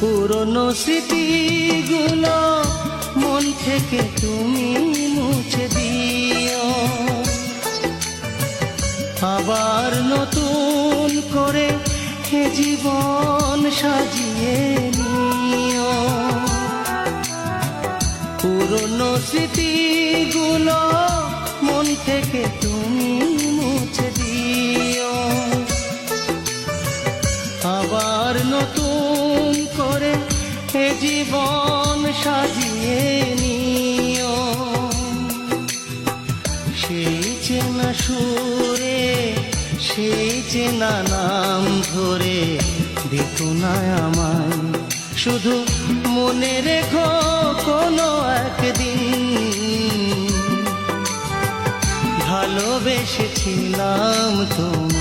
পুরনো স্মৃতিগুলো মন থেকে তুমি মুছে দিও, আবার নতুন করে এ জীবন সাজিয়ে নিও। পুরনো স্মৃতিগুলো মন থেকে তুমি মুছে দিও, আবার নতুন করে এ জীবন সাজিয়ে নিও। সেই চেনা সুরে সেই চেনা নাম ধরে দেখো না আমায়, শুধু মনে রেখো কোনো একদিন ভালোবেসেছিলাম তুমি।